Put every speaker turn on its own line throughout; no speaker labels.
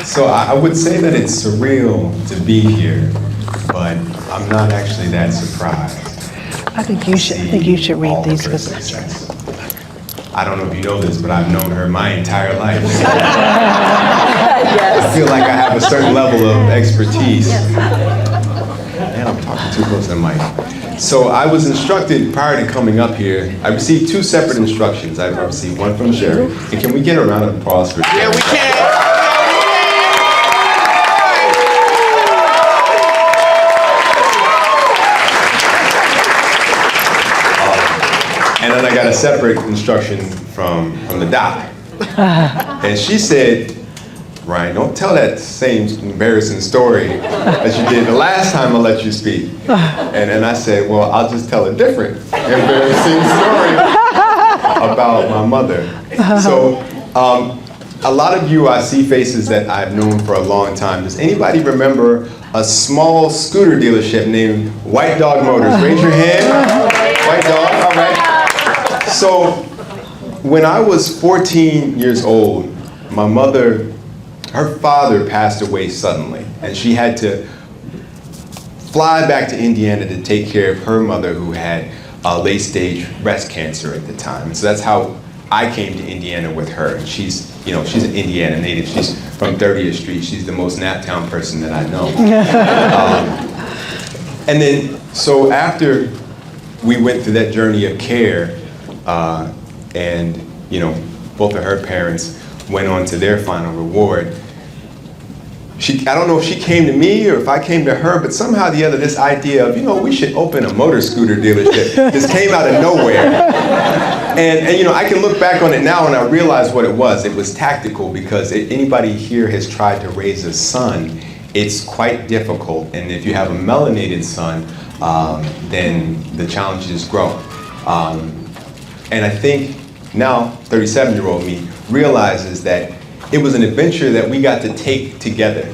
So I would say that it's surreal to be here, but I'm not actually that surprised.
I think you should read these because
I don't know if you know this, but I've known her my entire life.
yes.
I feel like I have a certain level of expertise. Man, I'm talking too close to the mic. So I was instructed prior to coming up here. I received two separate instructions. I received one from Sherry. And can we get a round of applause for Sherry?
Yeah, we can.
And then I got a separate instruction from the doc. And she said, Ryan, don't tell that same embarrassing story that you did the last time I let you speak. And then I said, well, I'll just tell a different embarrassing story about my mother. So a lot of you, I see faces that I've known for a long time. Does anybody remember a small scooter dealership named White Dog Motors? Raise your hand. White Dog, all right. So when I was 14 years old, my mother, her father passed away suddenly, and she had to fly back to Indiana to take care of her mother, who had late-stage breast cancer at the time. And so that's how I came to Indiana with her. And she's an Indiana native. She's from 30th Street. She's the most Naptown person that I know. And then, so after we went through that journey of care, and both of her parents went on to their final reward. I don't know if she came to me or if I came to her, but somehow or the other, this idea of, we should open a motor scooter dealership just came out of nowhere. And I can look back on it now and I realize what it was. It was tactical because anybody here has tried to raise a son, it's quite difficult. And if you have a melanated son, then the challenges grow. And I think now 37-year-old me realizes that it was an adventure that we got to take together.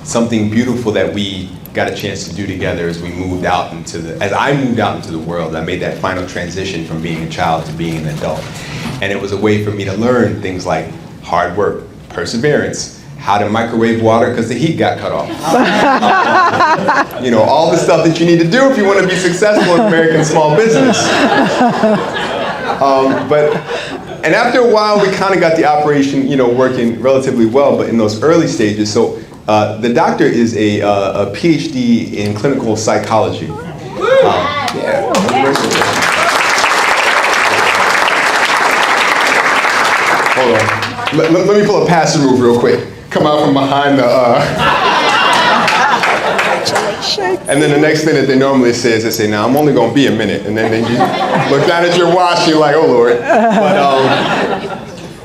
Something beautiful that we got a chance to do together as I moved out into the world. I made that final transition from being a child to being an adult. And it was a way for me to learn things like hard work, perseverance, how to microwave water because the heat got cut off. All the stuff that you need to do if you want to be successful in American small business. And after a while, we kind of got the operation, working relatively well, but in those early stages. So the doctor is a PhD in clinical psychology. Yeah. Hold on. Let me pull a passer move real quick. Come out from behind the, and then the next thing that they normally say is they say, now I'm only gonna be a minute. And then you look down at your watch, you're like, oh Lord.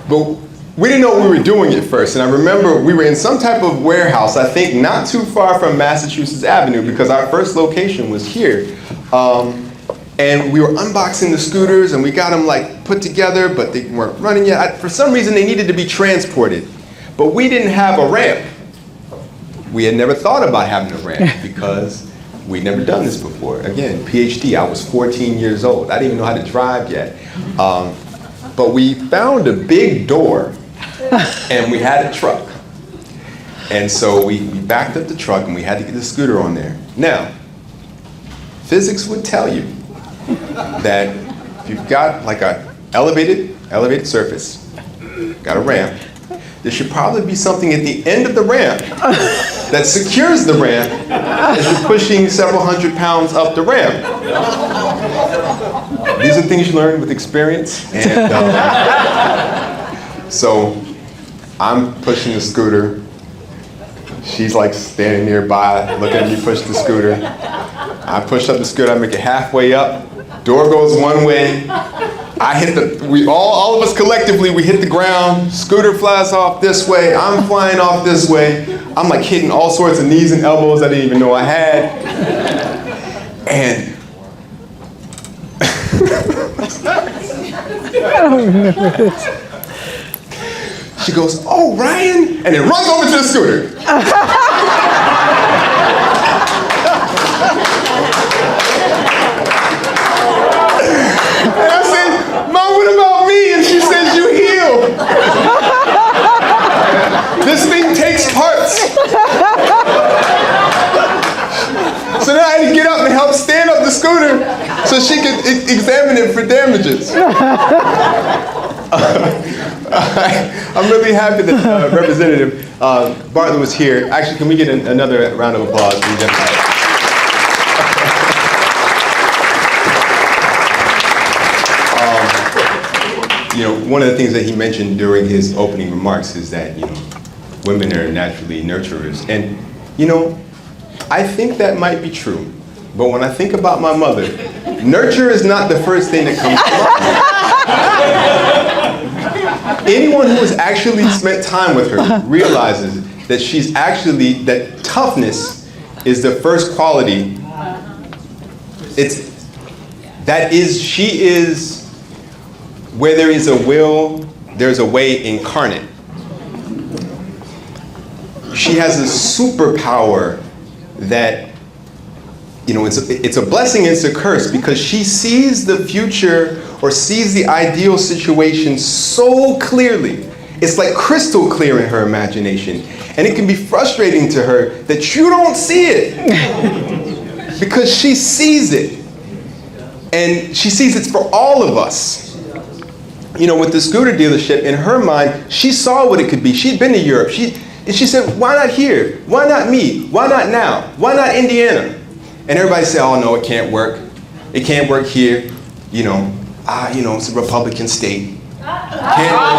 But we didn't know what we were doing at first. And I remember we were in some type of warehouse, I think not too far from Massachusetts Avenue because our first location was here. And we were unboxing the scooters and we got them put together, but they weren't running yet. For some reason they needed to be transported. But we didn't have a ramp. We had never thought about having a ramp because we'd never done this before. Again, PhD, I was 14 years old. I didn't even know how to drive yet. But we found a big door and we had a truck. And so we backed up the truck and we had to get the scooter on there. Now, physics would tell you that if you've got an elevated surface, got a ramp, there should probably be something at the end of the ramp that secures the ramp as you're pushing several hundred pounds up the ramp. These are things you learn with experience. And so I'm pushing the scooter. She's standing nearby, looking at me push the scooter. I push up the scooter, I make it halfway up. Door goes one way. All of us collectively, we hit the ground. Scooter flies off this way. I'm flying off this way. I'm hitting all sorts of knees and elbows I didn't even know I had. And
I don't remember this.
She goes, oh, Ryan, and then runs over to the scooter. And I said, Mom, what about me? And she says, you healed. This so she could examine it for damages. I'm really happy that Representative Bartlett was here. Actually, can we get another round of applause for the gentleman? You know, one of the things that he mentioned during his opening remarks is that, you know, women are naturally nurturers. And, you know, I think that might be true. But when I think about my mother, nurture is not the first thing that comes to mind. Anyone who has actually spent time with her realizes that that toughness is the first quality. She is, where there is a will, there's a way incarnate. She has a superpower that, you know, it's a blessing, it's a curse, because she sees the future or sees the ideal situation so clearly. It's like crystal clear in her imagination. And it can be frustrating to her that you don't see it. Because she sees it. And she sees it's for all of us. You know, with the scooter dealership, in her mind, she saw what it could be. She'd been to Europe. She said, why not here? Why not me? Why not now? Why not Indiana? And everybody said, oh no, it can't work. It can't work here. You know, it's a Republican state. Can't work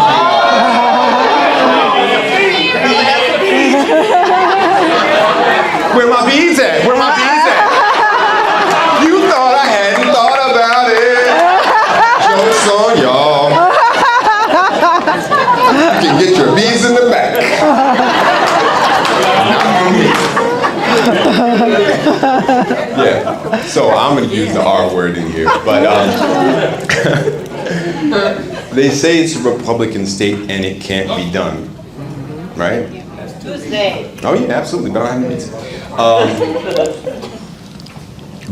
here. Where my bees at? Where my bees at? You thought I hadn't thought about it. Joke's on y'all. You can get your bees in the back. Yeah, so I'm going to use the R word in here, but they say it's a Republican state and it can't be done, right? Tuesday. Oh yeah, absolutely, but I don't have any.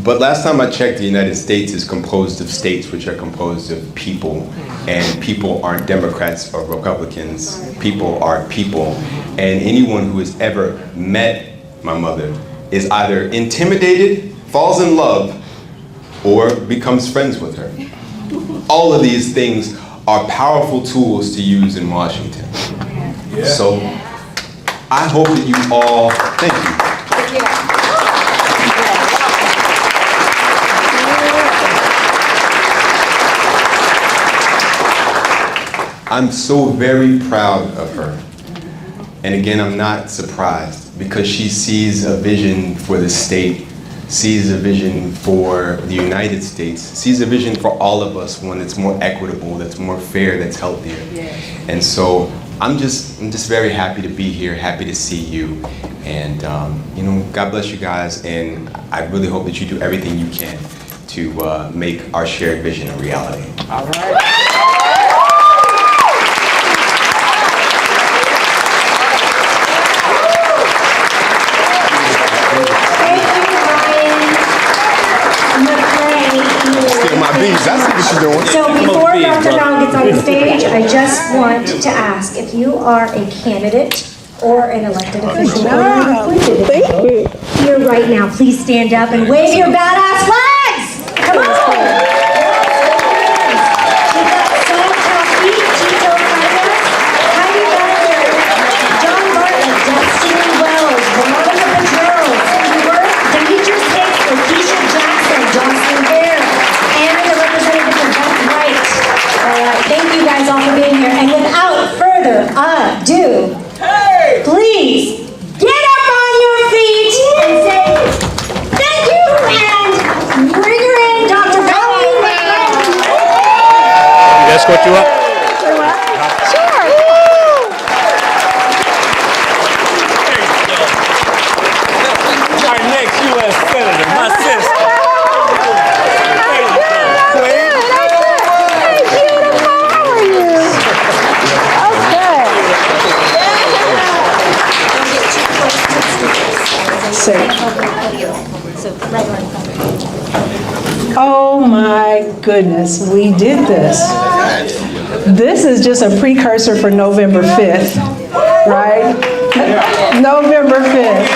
But last time I checked, the United States is composed of states which are composed of people, and people aren't Democrats or Republicans. People are people, and anyone who has ever met my mother is either intimidated, falls in love, or becomes friends with her. All of these things are powerful tools to use in Washington. Yeah. So I hope that you all, thank you. I'm so very proud of her. And again, I'm not surprised, because she sees a vision for the state, sees a vision for the United States, sees a vision for all of us, one that's more equitable, that's more fair, that's healthier. Yeah. And so I'm just very happy to be here, happy to see you. And you know, God bless you guys, and I really hope that you do everything you can to make our shared vision a reality. All right.
That's what she's doing. So before Dr. Brown gets on the stage, I just want to ask if you are a candidate or an elected official or an appointed official here right now, please stand up and wave your badass flags! Come on! We've got Sam Coffey, Tito Farias, Heidi Bender, John Bartlett, Destiny Wells, Veronica Patrol, Cindy Worth, Demetrius Hicks, Lakeisha Jackson, Jocelyn Bear, and the representative of Beth Wright. All right, thank you guys all for being here. And without further ado, please get up on your feet and say thank you and bring her in, Dr. Valerie.
Escort you up?
Sure.
Our next U.S. Senator, my sister.
Oh my goodness, we did this. This is just a precursor for November 5th, right? November 5th.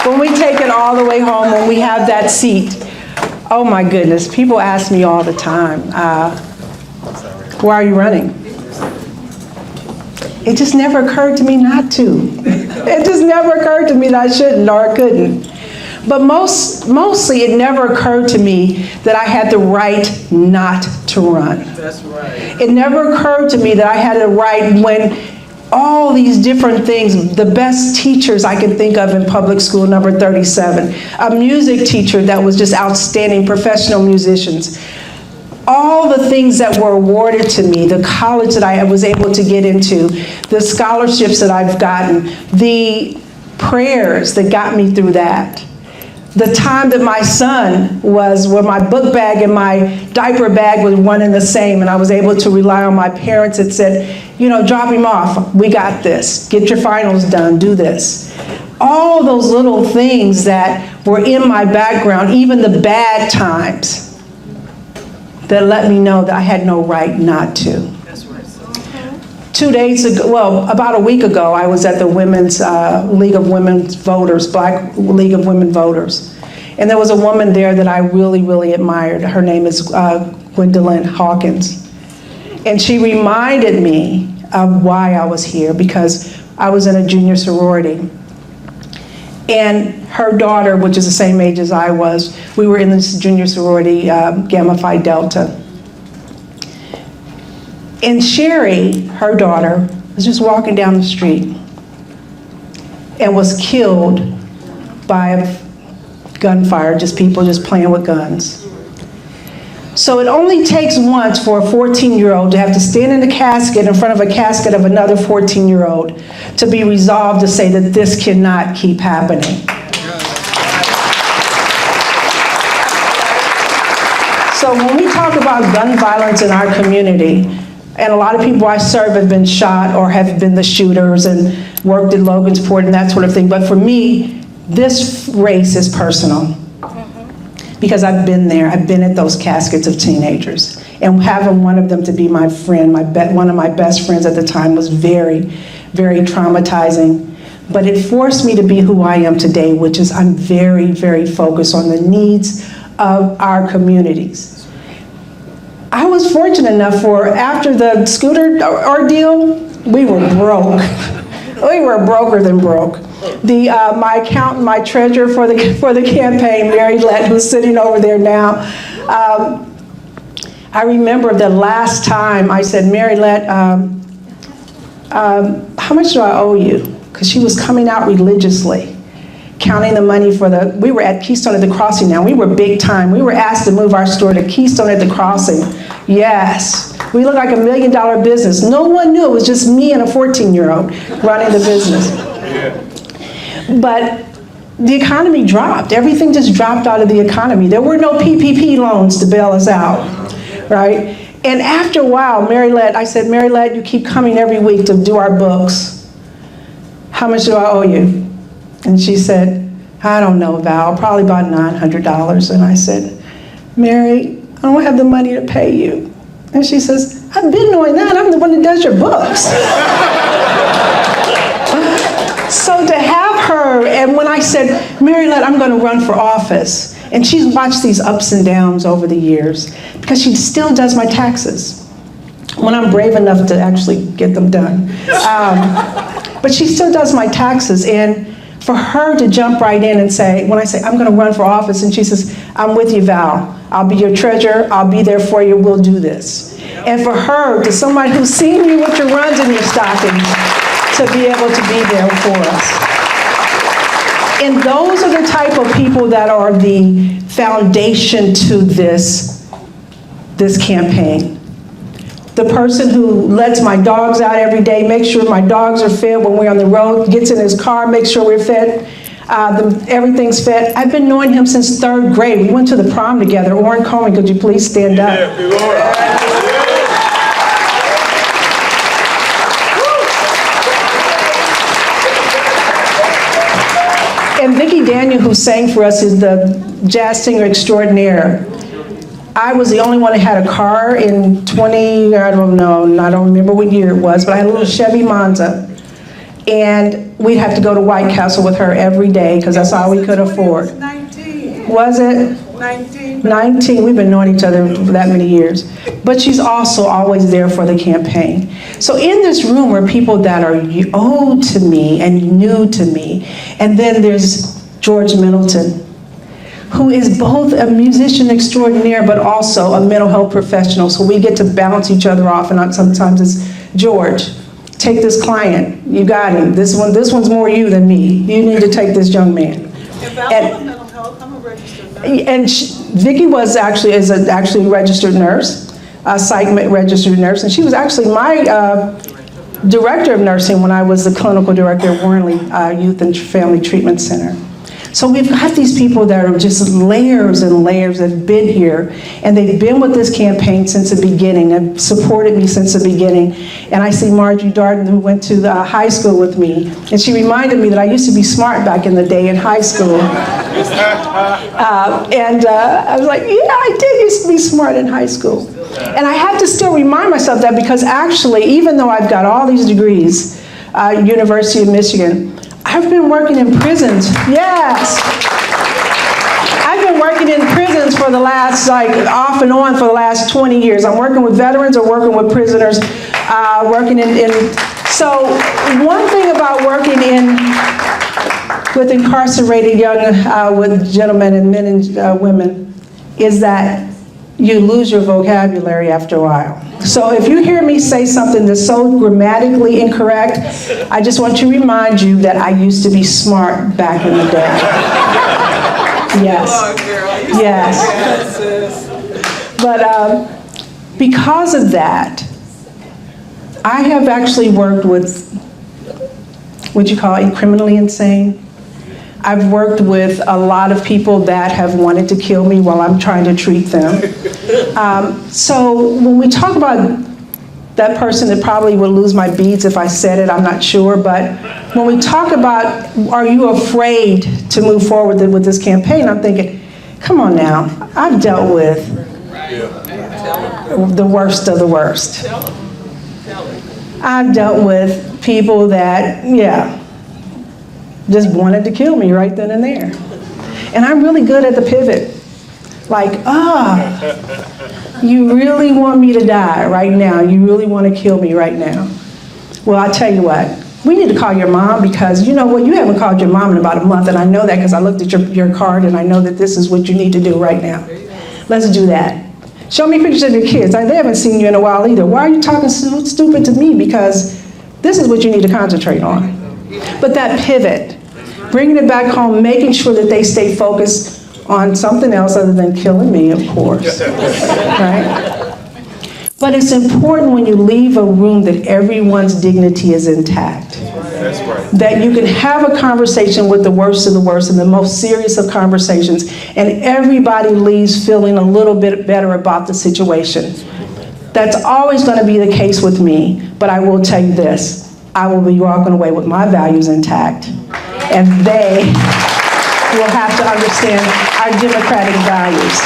When we take it all the way home, when we have that seat. Oh my goodness, people ask me all the time, why are you running? It just never occurred to me not to. It just never occurred to me that I shouldn't or I couldn't. But mostly it never occurred to me that I had the right not to run.
That's right.
It never occurred to me that I had the right when all these different things, the best teachers I can think of in public school, number 37, a music teacher that was just outstanding, professional musicians, all the things that were awarded to me, the college that I was able to get into, the scholarships that I've gotten, the prayers that got me through that. The time that my son was, where my book bag and my diaper bag was one and the same, and I was able to rely on my parents that said, you know, drop him off, we got this, get your finals done, do this. All those little things that were in my background, even the bad times, that let me know that I had no right not to.
That's right.
2 days ago, well, about a week ago, I was at the Women's League of Women Voters, Black League of Women Voters. And there was a woman there that I really, really admired. Her name is Gwendolyn Hawkins. And she reminded me of why I was here, because I was in a junior sorority. And her daughter, which is the same age as I was, we were in this junior sorority, Gamma Phi Delta. And Sherry, her daughter, was just walking down the street and was killed by gunfire, just people just playing with guns. So it only takes once for a 14-year-old to have to stand in a casket in front of a casket of another 14-year-old to be resolved to say that this cannot keep happening. So when we talk about gun violence in our community, and a lot of people I serve have been shot or have been the shooters and worked in Logansport and that sort of thing, but for me, this race is personal. Because I've been there, I've been at those caskets of teenagers. And having one of them to be my friend, one of my best friends at the time, was very, very traumatizing. But it forced me to be who I am today, which is I'm very, very focused on the needs of our communities. I was fortunate enough for, after the scooter ordeal, we were broke. We were broker than broke. My accountant, my treasurer for the campaign, Mary Lett, who's sitting over there now, I remember the last time I said, Mary Lett, how much do I owe you? Because she was coming out religiously, counting the money for we were at Keystone at the Crossing now. We were big time. We were asked to move our store to Keystone at the Crossing. Yes. We looked like $1 million business. No one knew. It was just me and a 14-year-old running the business. But the economy dropped. Everything just dropped out of the economy. There were no PPP loans to bail us out, right? And after a while, I said, Mary Lett, you keep coming every week to do our books. How much do I owe you? And she said, I don't know, Val, probably about $900. And I said, Mary, I don't have the money to pay you. And she says, I've been knowing that. I'm the one that does your books. So to have her, and when I said, Mary Lett, I'm going to run for office, and she's watched these ups and downs over the years, because she still does my taxes, when I'm brave enough to actually get them done. But she still does my taxes, and for her to jump right in and say, when I say, I'm going to run for office, and she says, I'm with you, Val. I'll be your treasurer. I'll be there for you. We'll do this. And for her, to somebody who's seen you with your runs in your stockings, to be able to be there for us. And those are the type of people that are the foundation to this campaign. The person who lets my dogs out every day, makes sure my dogs are fed when we're on the road, gets in his car, makes sure we're fed, everything's fed. I've been knowing him since 3rd grade. We went to the prom together. Orrin Coleman, could you please stand up? And Vicki Daniel, who sang for us, is the jazz singer extraordinaire. I was the only one that had a car in I don't remember what year it was, but I had a little Chevy Monza. And we'd have to go to White Castle with her every day, because that's all we could afford. Was it? 19. We've been knowing each other for that many years. But she's also always there for the campaign. So in this room are people that are old to me and new to me. And then there's George Middleton, who is both a musician extraordinaire but also a mental health professional. So we get to balance each other off, and sometimes it's, George, take this client, you got him. This one's more you than me. You need to take this young man. And Vicki was actually a registered nurse, a psych registered nurse, and she was actually my director of nursing when I was the clinical director of Warrenley Youth and Family Treatment Center. So we've got these people that are just layers and layers that have been here, and they've been with this campaign since the beginning and supported me since the beginning. And I see Marjorie Darden, who went to the high school with me, and she reminded me that I used to be smart back in the day in high school. I was like, yeah, I did used to be smart in high school. And I had to still remind myself that, because actually, even though I've got all these degrees, University of Michigan, I've been working in prisons, yes. I've been working in prisons for the last, off and on for the last 20 years. I'm working with veterans or working with prisoners, so one thing about working with incarcerated with gentlemen and men and women is that you lose your vocabulary after a while. So if you hear me say something that's so grammatically incorrect, I just want to remind you that I used to be smart back in the day. Yes. Yes. But because of that, I have actually worked with, what you call it, criminally insane. I've worked with a lot of people that have wanted to kill me while I'm trying to treat them. So when we talk about that person that probably would lose my beads if I said it, I'm not sure, but when we talk about, are you afraid to move forward with this campaign, I'm thinking, come on now, I've dealt with the worst of the worst. I've dealt with people that, just wanted to kill me right then and there. And I'm really good at the pivot. You really want me to die right now. You really want to kill me right now. Well, I'll tell you what. We need to call your mom, because you know what? You haven't called your mom in about a month, and I know that because I looked at your card and I know that this is what you need to do right now. Let's do that. Show me pictures of your kids. They haven't seen you in a while either. Why are you talking stupid to me? Because this is what you need to concentrate on. But that pivot, bringing it back home, making sure that they stay focused on something else other than killing me, of course, right? But it's important when you leave a room that everyone's dignity is intact. That's right. That you can have a conversation with the worst of the worst and the most serious of conversations, and everybody leaves feeling a little bit better about the situation. That's always going to be the case with me, but I will tell you this. I will be walking away with my values intact, and they will have to understand our democratic values.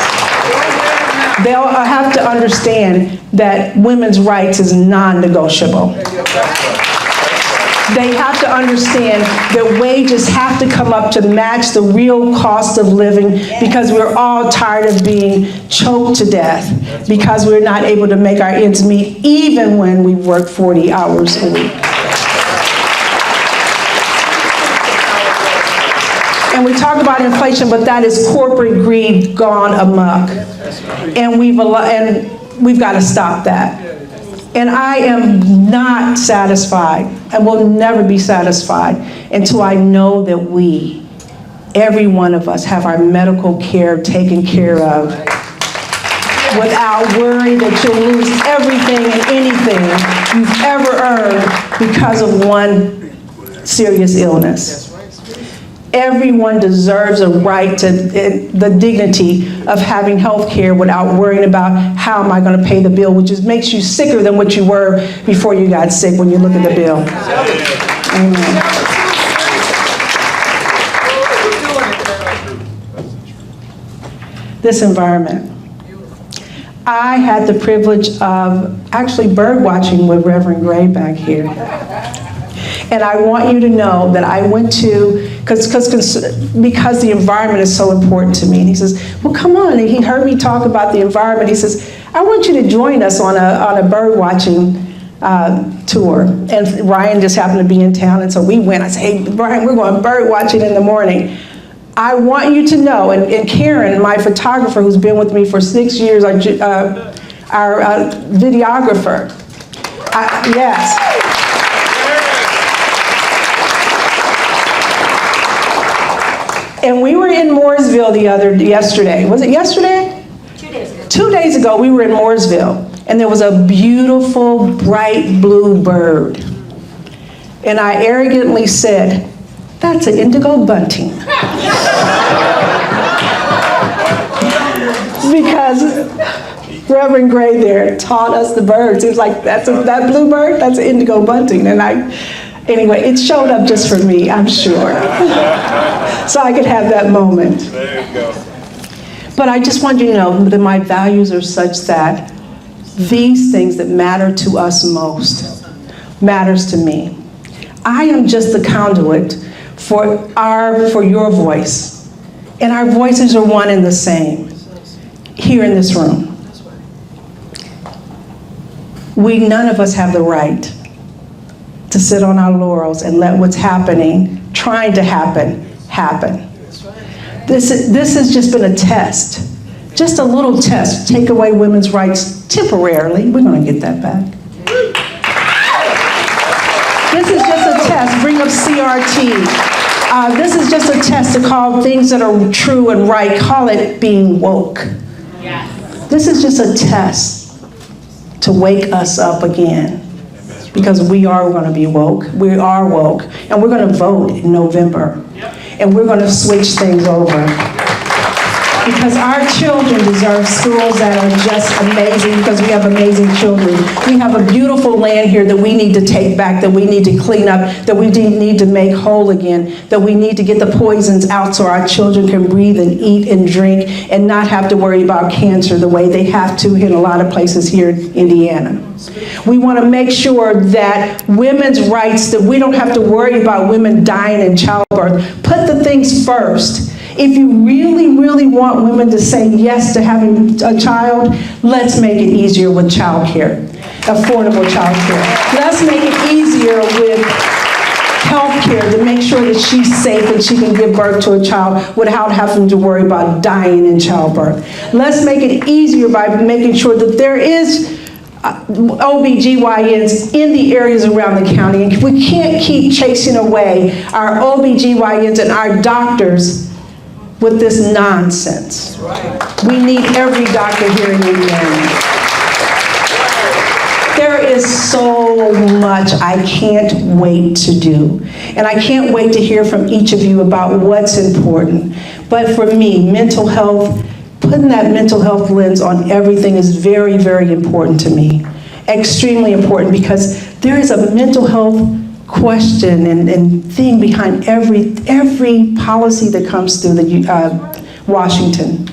They'll have to understand that women's rights is non-negotiable. They have to understand that wages have to come up to match the real cost of living, because we're all tired of being choked to death because we're not able to make our ends meet even when we work 40 hours a week. And we talk about inflation, but that is corporate greed gone amok. And we've got to stop that. And I am not satisfied, and will never be satisfied, until I know that we, every one of us, have our medical care taken care of without worry that you'll lose everything and anything you've ever earned because of one serious illness. Everyone deserves a right to the dignity of having health care without worrying about how am I going to pay the bill, which makes you sicker than what you were before you got sick when you look at the bill. Amen. This environment. I had the privilege of actually bird watching with Reverend Gray back here. And I want you to know that I went to, because the environment is so important to me. And he says, well, come on. And he heard me talk about the environment. He says, I want you to join us on a bird watching tour. And Ryan just happened to be in town, and so we went. I said, hey, Brian, we're going bird watching in the morning. I want you to know, and Karen, my photographer who's been with me for 6 years, our videographer, yes. And we were in Mooresville yesterday. Was it yesterday?
2 days ago.
2 days ago, we were in Mooresville, and there was a beautiful, bright blue bird. And I arrogantly said, that's an indigo bunting. Because Reverend Gray there taught us the birds. It was like, that blue bird, that's an indigo bunting. And anyway, it showed up just for me, I'm sure. So I could have that moment.
There you go.
But I just want you to know that my values are such that these things that matter to us most matters to me. I am just the conduit for your voice. And our voices are one and the same here in this room. None of us have the right to sit on our laurels and let what's happening, trying to happen. This has just been a test, just a little test. Take away women's rights temporarily. We're going to get that back. This is just a test. Bring up CRT. This is just a test to call things that are true and right, call it being woke. This is just a test to wake us up again, because we are going to be woke. We are woke, and we're going to vote in November, and we're going to switch things over. Because our children deserve schools that are just amazing, because we have amazing children. We have a beautiful land here that we need to take back, that we need to clean up, that we need to make whole again, that we need to get the poisons out so our children can breathe and eat and drink and not have to worry about cancer the way they have to in a lot of places here in Indiana. We want to make sure that women's rights, that we don't have to worry about women dying in childbirth. Put the things first. If you really, really want women to say yes to having a child, let's make it easier with child care, affordable child care. Let's make it easier with health care to make sure that she's safe and she can give birth to a child without having to worry about dying in childbirth. Let's make it easier by making sure that there is OBGYNs in the areas around the county. And we can't keep chasing away our OBGYNs and our doctors with this nonsense. We need every doctor here in Indiana. There is so much I can't wait to do. And I can't wait to hear from each of you about what's important. But for me, mental health, putting that mental health lens on everything is very, very important to me. Extremely important, because there is a mental health question and thing behind every policy that comes through Washington.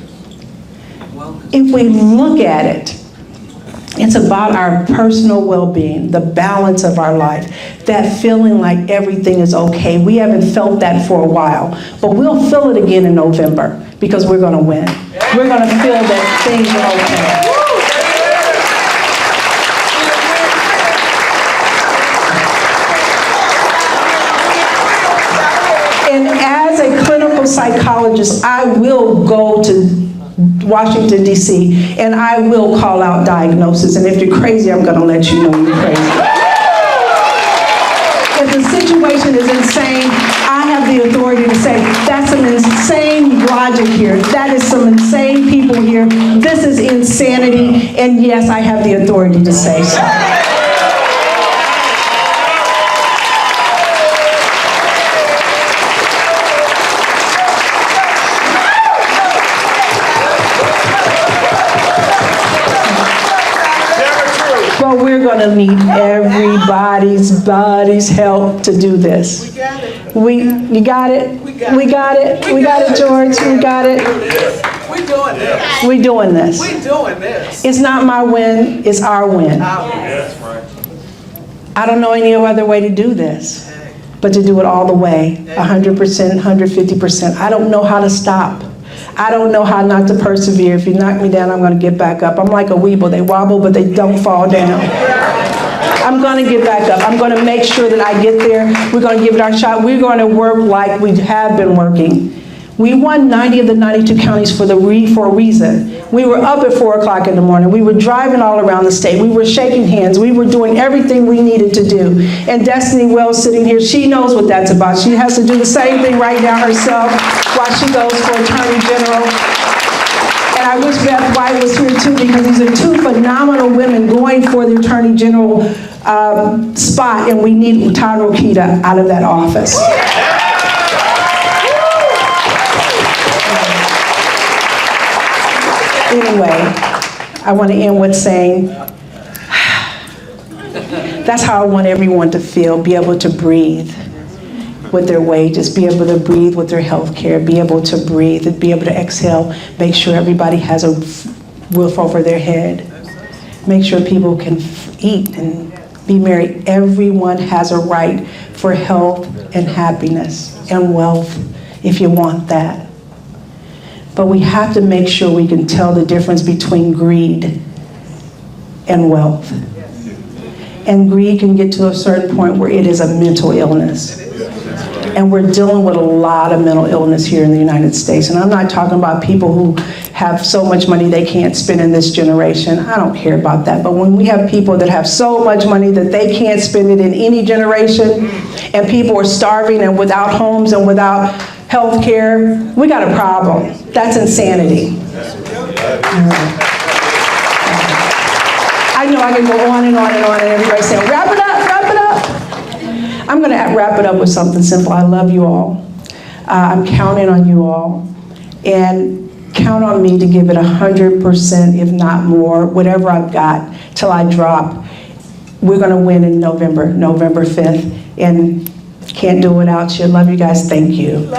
If we look at it, it's about our personal well-being, the balance of our life, that feeling like everything is okay. We haven't felt that for a while, but we'll feel it again in November, because we're going to win. We're going to feel that things are okay. And as a clinical psychologist, I will go to Washington, D.C., and I will call out diagnosis. And if you're crazy, I'm going to let you know you're crazy. If the situation is insane, I have the authority to say, that's some insane logic here. That is some insane people here. This is insanity. And yes, I have the authority to say so. But we're going to need everybody's help to do this. You got it? We got it, George. We got it.
We're doing this.
We're doing this.
We're doing this.
It's not my win, it's our win. I don't know any other way to do this. but to do it all the way, 100%, 150%. I don't know how to stop. I don't know how not to persevere. If you knock me down, I'm going to get back up. I'm like a weeble. They wobble, but they don't fall down. I'm going to get back up. I'm going to make sure that I get there. We're going to give it our shot. We're going to work like we have been working. We won 90 of the 92 counties for a reason. We were up at 4 o'clock in the morning. We were driving all around the state. We were shaking hands. We were doing everything we needed to do. And Destiny Wells sitting here, she knows what that's about. She has to do the same thing right now herself while she goes for Attorney General. And I wish Beth White was here too, because these are two phenomenal women going for the Attorney General spot, and we need Todd Rokita out of that office. Anyway, I want to end with saying, that's how I want everyone to feel, be able to breathe with their wages, be able to breathe with their health care, be able to breathe and be able to exhale, make sure everybody has a roof over their head, make sure people can eat and be married. Everyone has a right for health and happiness and wealth if you want that. But we have to make sure we can tell the difference between greed and wealth. And greed can get to a certain point where it is a mental illness. And we're dealing with a lot of mental illness here in the United States. And I'm not talking about people who have so much money they can't spend in this generation. I don't care about that. But when we have people that have so much money that they can't spend it in any generation, and people are starving and without homes and without health care, we got a problem. That's insanity. I know I can go on and on and on, and everybody's saying, wrap it up, wrap it up. I'm going to wrap it up with something simple. I love you all. I'm counting on you all. And count on me to give it 100%, if not more, whatever I've got, till I drop. We're going to win in November 5th. And can't do it without you. Love you guys. Thank you.